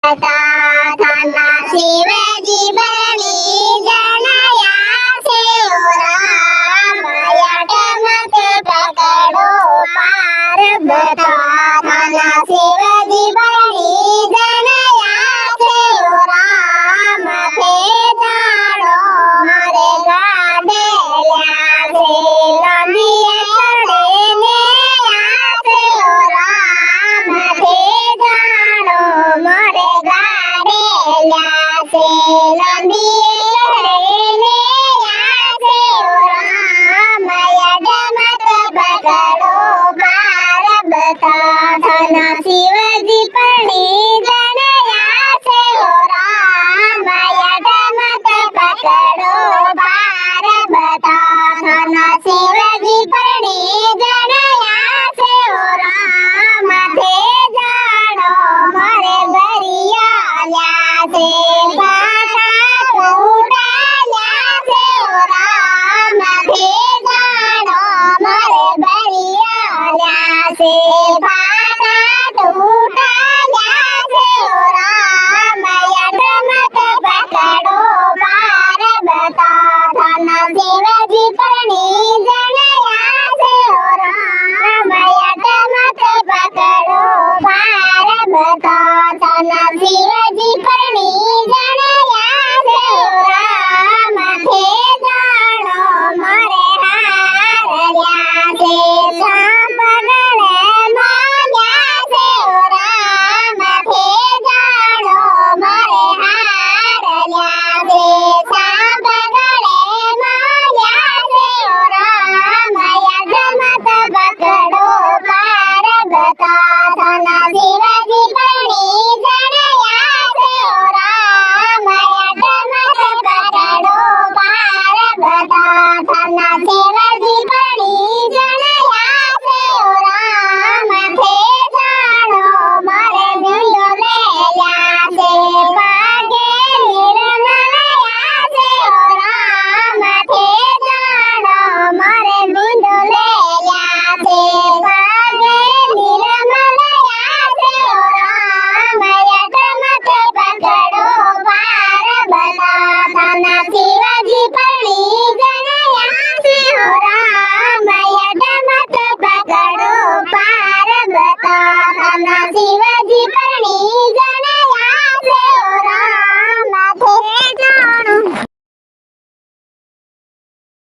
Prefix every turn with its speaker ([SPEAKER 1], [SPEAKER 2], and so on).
[SPEAKER 1] ધન શિવજી બની જનયા છે રામ યટમતે પકડો પાર બધા ધન શિવજી બની જનયા છે રામ તે જાણો મારે ગાડેલ્યા છે લંબીએ ચડે ને આસે રામ તે જાણો મારે ગાડેલ્યા છે લંબી